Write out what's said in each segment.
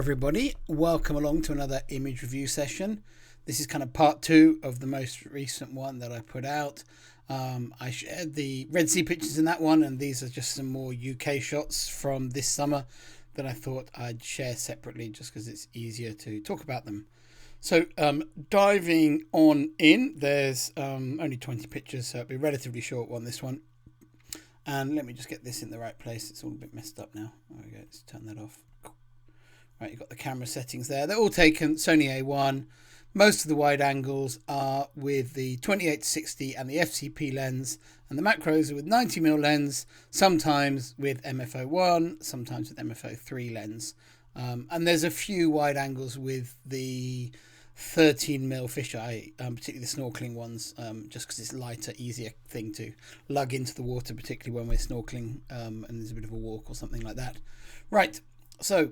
Everybody, welcome along to another image review session. This is kind of part two of the most recent one that I put out. I shared the Red Sea pictures in that one, and these are just some more UK shots from this summer that I thought I'd share separately just because it's easier to talk about them. So diving on in, there's only 20 pictures, so it'll be a relatively short one, this one. And let me just get this in the right place. It's all a bit messed up now. There we go, let's turn that off. Right, you've got the camera settings there. They're all taken Sony A1. Most of the wide angles are with the 28-60 and the FCP lens, and the macros are with 90mm lens, sometimes with MF01, sometimes with MF03 lens. And there's a few wide angles with the 13mm fisheye, particularly the snorkeling ones, just because it's lighter, easier thing to lug into the water, particularly when we're snorkeling and there's a bit of a walk or something like that. Right, so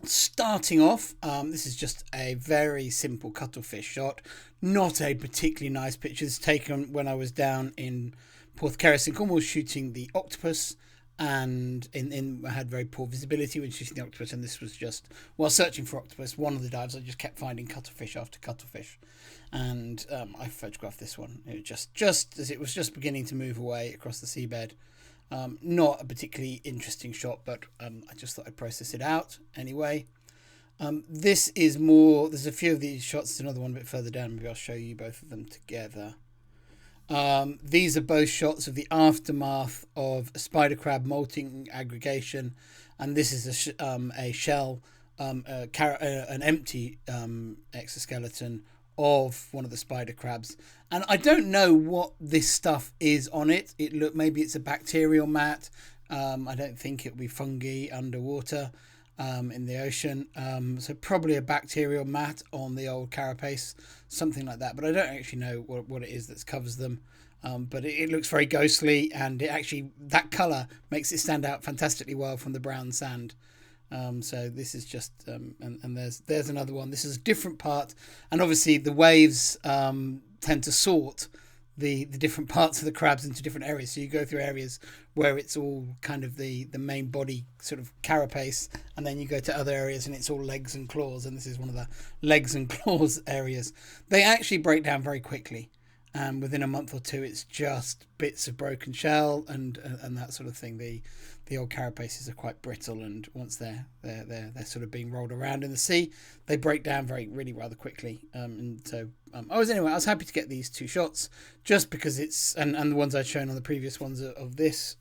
starting off, this is just a very simple cuttlefish shot, not a particularly nice picture. It's taken when I was down in Porthcaris in Cornwall shooting the octopus, and I had very poor visibility when shooting the octopus, and this was just while searching for octopus. One of the dives I just kept finding cuttlefish after cuttlefish, and I photographed this one. It was just as it was just beginning to move away across the seabed. Not a particularly interesting shot, but I just thought I'd process it out anyway. This is more, there's a few of these shots. There's another one a bit further down. Maybe I'll show you both of them together. These are both shots of the aftermath of a spider crab molting aggregation, and this is a shell, an empty exoskeleton of one of the spider crabs, and I don't know what this stuff is on it. Maybe it's a bacterial mat. I don't think it'll be fungi underwater in the ocean, so probably a bacterial mat on the old carapace, something like that, but I don't actually know what it is that covers them. But it looks very ghostly, and that colour makes it stand out fantastically well from the brown sand. So this is just and there's another one. This is a different part, and obviously the waves tend to sort the different parts of the crabs into different areas. So you go through areas where it's all kind of the main body sort of carapace, and then you go to other areas and it's all legs and claws, and this is one of the legs and claws areas. They actually break down very quickly. Within a month or two, it's just bits of broken shell and that sort of thing. The old carapaces are quite brittle, and once they're sort of being rolled around in the sea, they break down really rather quickly. And so I was happy to get these two shots just because it's and the ones I'd shown on the previous ones of this,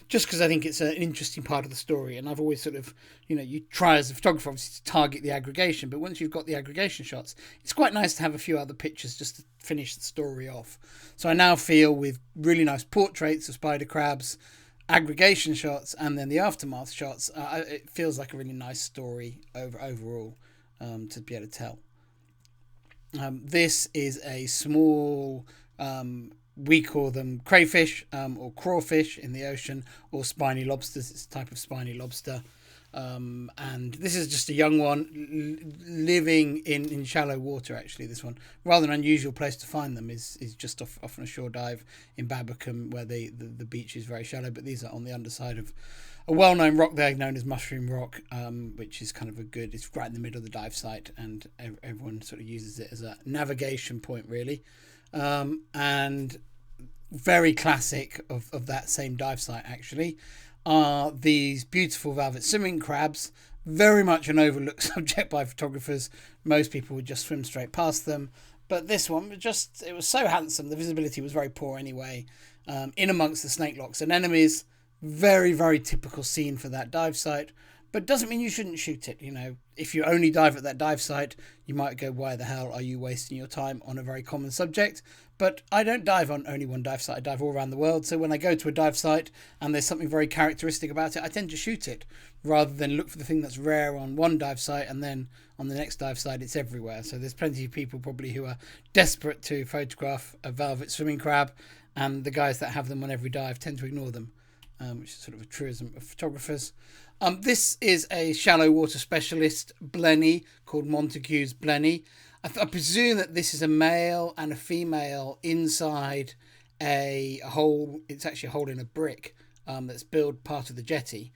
just because I think it's an interesting part of the story. And I've always sort of, you try as a photographer obviously to target the aggregation, but once you've got the aggregation shots, it's quite nice to have a few other pictures just to finish the story off. So I now feel with really nice portraits of spider crabs, aggregation shots, and then the aftermath shots, it feels like a really nice story overall to be able to tell. This is a small, we call them crayfish or crawfish in the ocean, or spiny lobsters. It's a type of spiny lobster. And this is just a young one living in shallow water. Actually, this one, rather an unusual place to find them, is just off on a shore dive in Babbacombe, where the beach is very shallow, but these are on the underside of a well-known rock there known as Mushroom Rock, which is kind of it's right in the middle of the dive site, and everyone sort of uses it as a navigation point really, and very classic of that same dive site actually are these beautiful velvet swimming crabs, very much an overlooked subject by photographers. Most people would just swim straight past them, but this one it was so handsome. The visibility was very poor anyway, in amongst the snake locks and anemones. Very, very typical scene for that dive site, but doesn't mean you shouldn't shoot it. If you only dive at that dive site, you might go, why the hell are you wasting your time on a very common subject? But I don't dive on only one dive site. I dive all around the world. So when I go to a dive site and there's something very characteristic about it, I tend to shoot it rather than look for the thing that's rare on one dive site and then on the next dive site it's everywhere. So there's plenty of people probably who are desperate to photograph a velvet swimming crab, and the guys that have them on every dive tend to ignore them, which is sort of a truism of photographers. This is a shallow water specialist Blenny called Montague's Blenny. I presume that this is a male and a female inside a hole. It's actually a hole in a brick that's built part of the jetty.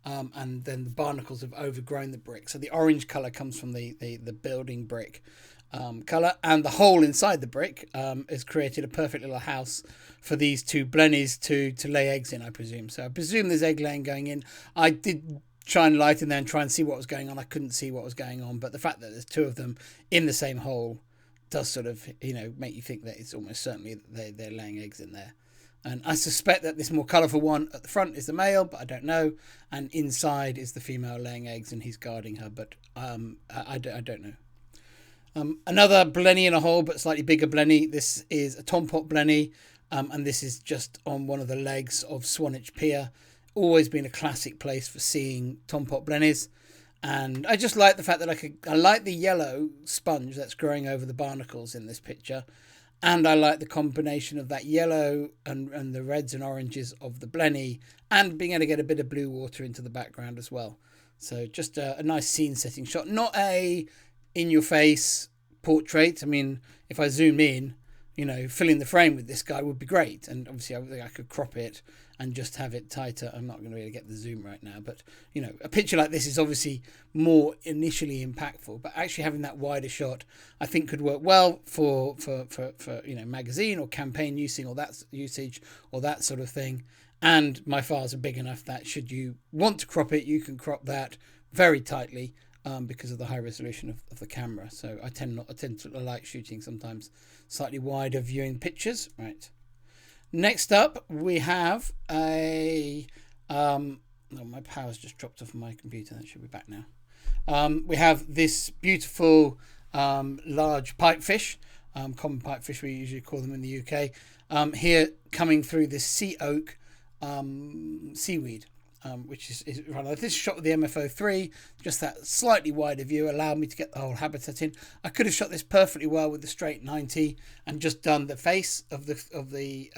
and then the barnacles have overgrown the brick. So the orange colour comes from the building brick colour, and the hole inside the brick has created a perfect little house for these two blennies to lay eggs in, I presume. So I presume there's egg laying going in. I did try and light in there and try and see what was going on. I couldn't see what was going on, but the fact that there's two of them in the same hole does sort of, make you think that it's almost certainly that they're laying eggs in there. And I suspect that this more colourful one at the front is the male, but I don't know. And inside is the female laying eggs, and he's guarding her, but I don't know. Another blenny in a hole, but slightly bigger blenny. This is a tompot blenny, and this is just on one of the legs of Swanage Pier. Always been a classic place for seeing tompot blennies. And I just like the fact that I like the yellow sponge that's growing over the barnacles in this picture. And I like the combination of that yellow and the reds and oranges of the blenny, and being able to get a bit of blue water into the background as well. So just a nice scene setting shot. Not a in-your-face portrait. I mean, if I zoom in, filling the frame with this guy would be great. And obviously I think I could crop it and just have it tighter. I'm not going to be able to get the zoom right now, but a picture like this is obviously more initially impactful, but actually having that wider shot I think could work well for magazine or campaign using or that usage or that sort of thing. And my files are big enough that should you want to crop it, you can crop that very tightly because of the high resolution of the camera. So I tend to like shooting sometimes slightly wider viewing pictures. Right. Next up, we have my power's just dropped off my computer. That should be back now. We have this beautiful large pipefish, common pipefish we usually call them in the UK. Here coming through this sea oak seaweed, which is right. This is shot with the MFO3. Just that slightly wider view allowed me to get the whole habitat in. I could have shot this perfectly well with the straight 90 and just done the face of the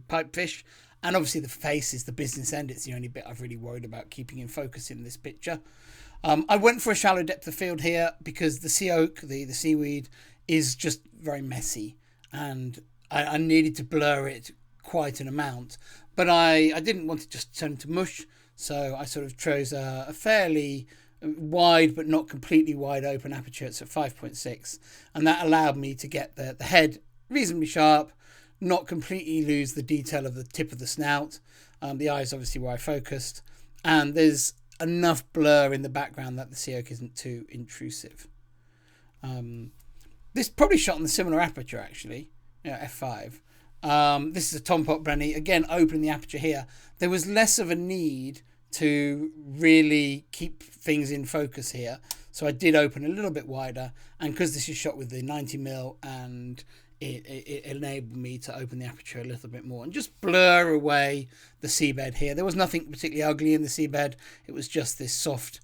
pipefish. And obviously the face is the business end. It's the only bit I've really worried about keeping in focus in this picture. I went for a shallow depth of field here because the sea oak, the seaweed, is just very messy, and I needed to blur it quite an amount. But I didn't want to just turn to mush, so I sort of chose a fairly wide but not completely wide open aperture. It's at 5.6, and that allowed me to get the head reasonably sharp, not completely lose the detail of the tip of the snout. The eyes obviously where I focused, and there's enough blur in the background that the sea oak isn't too intrusive. This probably shot on the similar aperture actually, f5. This is a tompot blenny, again opening the aperture here. There was less of a need to really keep things in focus here, so I did open a little bit wider, and because this is shot with the 90mm, and it enabled me to open the aperture a little bit more and just blur away the seabed here. There was nothing particularly ugly in the seabed. It was just this soft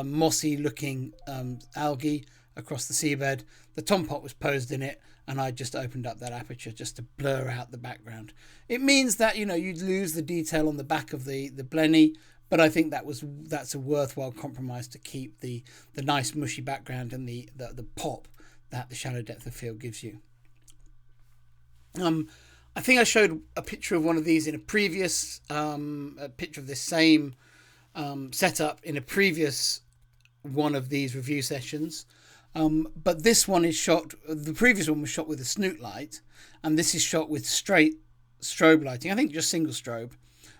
mossy looking algae across the seabed. The tompot was posed in it, and I just opened up that aperture just to blur out the background. It means that you'd lose the detail on the back of the blenny, but I think that's a worthwhile compromise to keep the nice mushy background and the pop that the shallow depth of field gives you. I think I showed a picture of one of these in a previous a picture of this same setup in a previous one of these review sessions. But this one is shot, the previous one was shot with a snoot light, and this is shot with straight strobe lighting. I think just single strobe,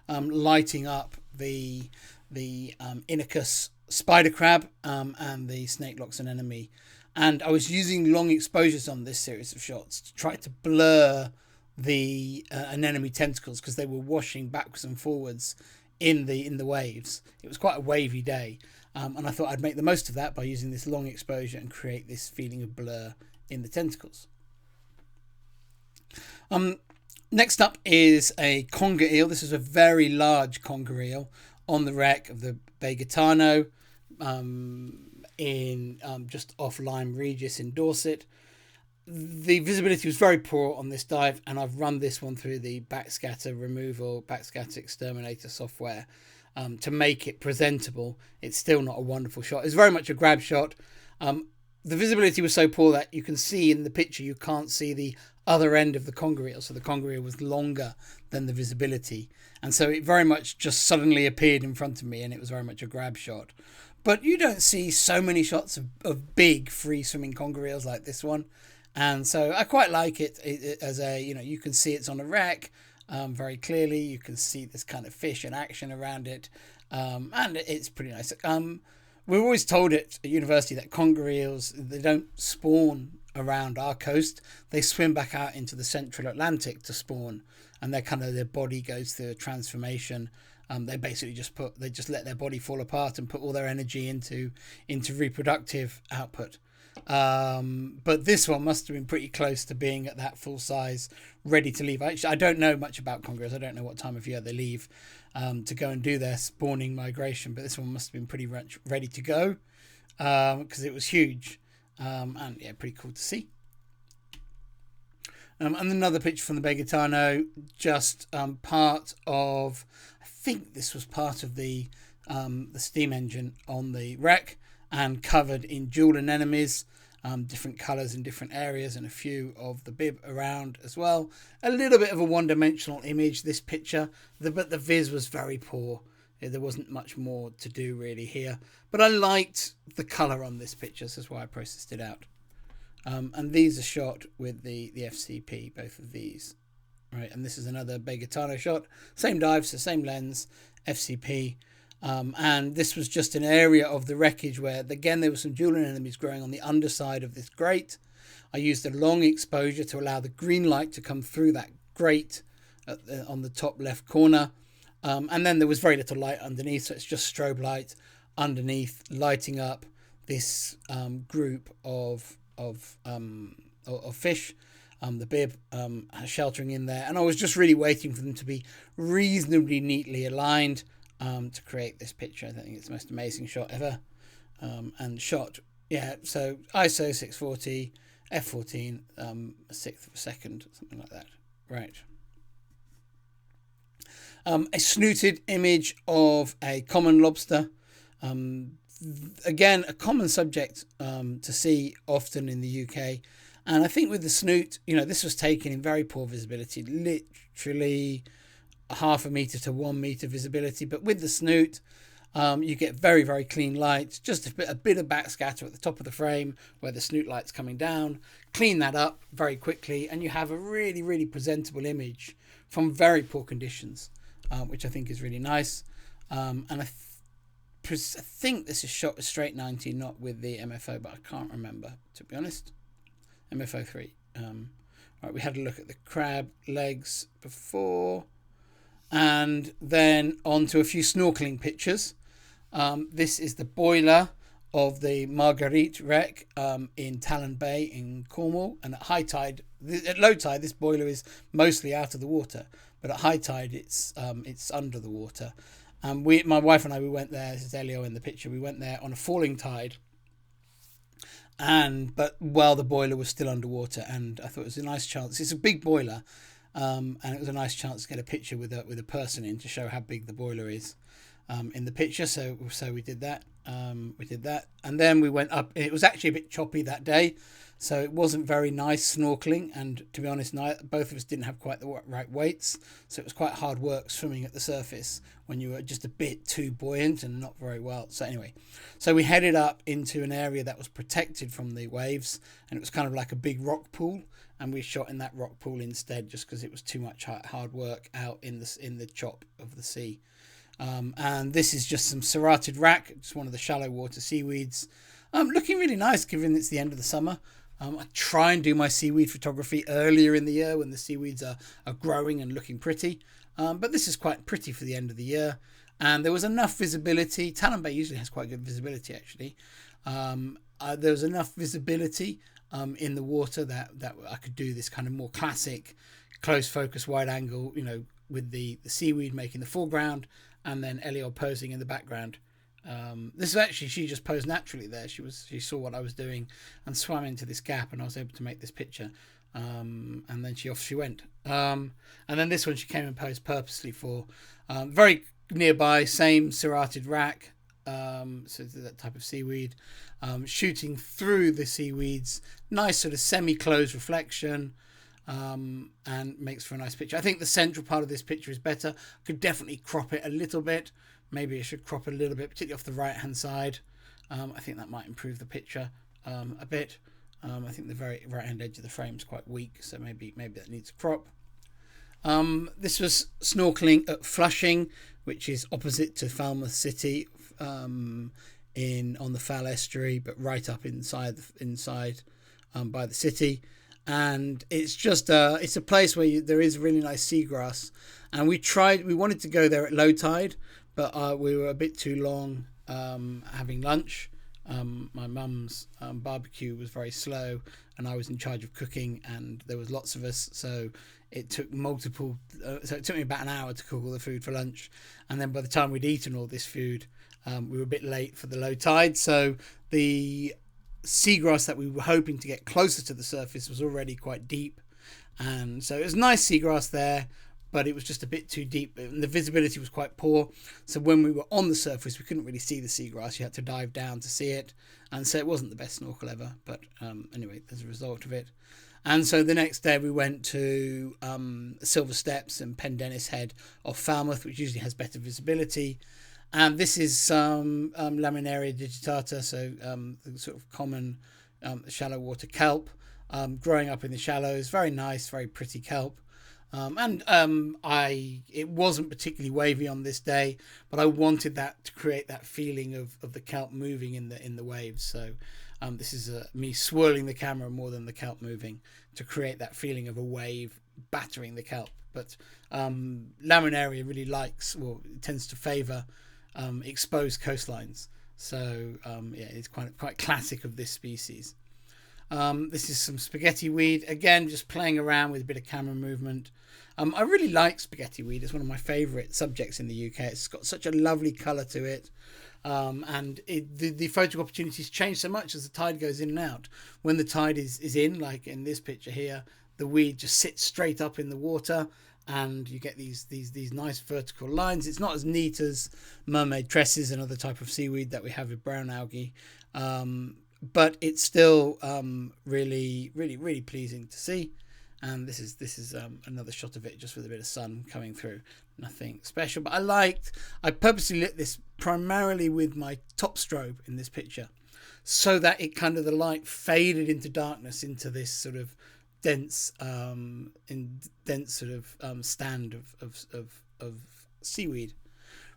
lighting up the Inachus spider crab and the snake locks an enemy. And I was using long exposures on this series of shots to try to blur the anemone tentacles because they were washing backwards and forwards in the waves. It was quite a wavy day, and I thought I'd make the most of that by using this long exposure and create this feeling of blur in the tentacles. Next up is a conger eel. This is a very large conger eel on the wreck of the Beetano in just off Lyme Regis in Dorset. The visibility was very poor on this dive, and I've run this one through the backscatter exterminator software to make it presentable. It's still not a wonderful shot. It's very much a grab shot. the visibility was so poor that you can see in the picture, you can't see the other end of the conger reel. So the conger reel was longer than the visibility. And so it very much just suddenly appeared in front of me, and it was very much a grab shot. But you don't see so many shots of big free swimming conger reels like this one. And so I quite like it as a, you can see it's on a wreck very clearly. You can see this kind of fish and action around it. And it's pretty nice. We're always told at university that conger eels, they don't spawn around our coast. They swim back out into the central Atlantic to spawn, and their body goes through a transformation. They basically just let their body fall apart and put all their energy into reproductive output. But this one must have been pretty close to being at that full size, ready to leave. Actually, I don't know much about conger eels. I don't know what time of year they leave to go and do their spawning migration, but this one must have been pretty much ready to go because it was huge. And yeah, pretty cool to see. And another picture from the Beetano, just part of, I think this was part of the steam engine on the wreck, and covered in jewel anemones, different colours in different areas, and a few of the bib around as well. A little bit of a one-dimensional image, this picture, but the viz was very poor. There wasn't much more to do really here, but I liked the colour on this picture, so that's why I processed it out. And these are shot with the FCP, both of these. Right, and this is another Beetano shot. Same dive, so same lens, FCP. And this was just an area of the wreckage where, again, there were some jewel anemones growing on the underside of this grate. I used a long exposure to allow the green light to come through that grate on the top left corner. And then there was very little light underneath, so it's just strobe light underneath, lighting up this group of fish, the bib sheltering in there. And I was just really waiting for them to be reasonably neatly aligned to create this picture. I think it's the most amazing shot ever. And shot, yeah, so ISO 640, f14, a sixth of a second, something like that. Right. A snooted image of a common lobster. Again, a common subject to see often in the UK. And I think with the snoot, this was taken in very poor visibility, literally 0.5 metre to 1 metre visibility. But with the snoot, you get very, very clean light, just a bit of backscatter at the top of the frame where the snoot light's coming down. Clean that up very quickly, and you have a really, really presentable image from very poor conditions, which I think is really nice. And I think this is shot with straight 90, not with the MFO, but I can't remember, to be honest. MFO 3. Right, we had a look at the crab legs before, and then on to a few snorkeling pictures. This is the boiler of the Marguerite wreck in Talon Bay in Cornwall, and at high tide, at low tide, this boiler is mostly out of the water, but at high tide, it's under the water. My wife and I, we went there. This is Elio in the picture. We went there on a falling tide, but while the boiler was still underwater, and I thought it was a nice chance. It's a big boiler, and it was a nice chance to get a picture with a person in to show how big the boiler is in the picture. So we did that. And then we went up. It was actually a bit choppy that day, so it wasn't very nice snorkeling. And to be honest, both of us didn't have quite the right weights, so it was quite hard work swimming at the surface when you were just a bit too buoyant and not very well. So anyway, we headed up into an area that was protected from the waves, and it was kind of like a big rock pool, and we shot in that rock pool instead, just because it was too much hard work out in the chop of the sea. And this is just some serrated rack, just one of the shallow water seaweeds. Looking really nice given it's the end of the summer. I try and do my seaweed photography earlier in the year when the seaweeds are growing and looking pretty. But this is quite pretty for the end of the year. And there was enough visibility. Talon Bay usually has quite good visibility, actually. There was enough visibility in the water that I could do this kind of more classic close focus wide angle, with the seaweed making the foreground and then Elio posing in the background. This is actually, she just posed naturally there. She saw what I was doing and swam into this gap, and I was able to make this picture. And then off she went. And then this one she came and posed purposely for. Very nearby, same serrated rack. So that type of seaweed, shooting through the seaweeds, nice sort of semi-closed reflection, and makes for a nice picture. I think the central part of this picture is better. Could definitely crop it a little bit. Maybe I should crop it a little bit, particularly off the right hand side. I think that might improve the picture a bit. I think the very right hand edge of the frame is quite weak, so maybe that needs a crop. This was snorkeling at Flushing, which is opposite to Falmouth City, on the Fal Estuary, but right up inside by the city. And it's just it's a place where there is really nice seagrass, and we wanted to go there at low tide, but we were a bit too long having lunch. My mum's barbecue was very slow, and I was in charge of cooking, and there was lots of us, so it took so it took me about an hour to cook all the food for lunch, and then by the time we'd eaten all this food, we were a bit late for the low tide, so the seagrass that we were hoping to get closer to the surface was already quite deep, and so it was nice seagrass there, but it was just a bit too deep and the visibility was quite poor, so when we were on the surface we couldn't really see the seagrass. You had to dive down to see it, and so it wasn't the best snorkel ever, but anyway, as a result of it. And so the next day we went to Silver Steps and Pendennis Head off Falmouth, which usually has better visibility. And this is Laminaria digitata, so the sort of common shallow water kelp, growing up in the shallows. Very nice, very pretty kelp. It wasn't particularly wavy on this day, but I wanted that to create that feeling of the kelp moving in the waves. So this is me swirling the camera more than the kelp moving to create that feeling of a wave battering the kelp. But Laminaria really it tends to favour exposed coastlines. So it's quite classic of this species. This is some spaghetti weed, again just playing around with a bit of camera movement. I really like spaghetti weed. It's one of my favourite subjects in the UK. It's got such a lovely colour to it, and the photo opportunities change so much as the tide goes in and out. When the tide is in, like in this picture here, the weed just sits straight up in the water, and you get these nice vertical lines. It's not as neat as mermaid tresses and other type of seaweed that we have with brown algae, but it's still really pleasing to see. And this is another shot of it just with a bit of sun coming through. Nothing special, but I purposely lit this primarily with my top strobe in this picture, so that it kind of, the light faded into darkness into this sort of dense stand of seaweed.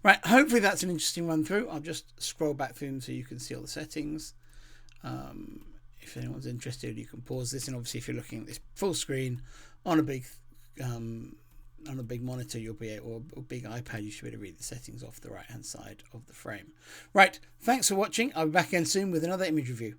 Right, hopefully that's an interesting run through. I'll just scroll back through them so you can see all the settings. If anyone's interested, you can pause this, and obviously if you're looking at this full screen on a big monitor, or a big iPad, you should be able to read the settings off the right hand side of the frame. Right, thanks for watching. I'll be back again soon with another image review.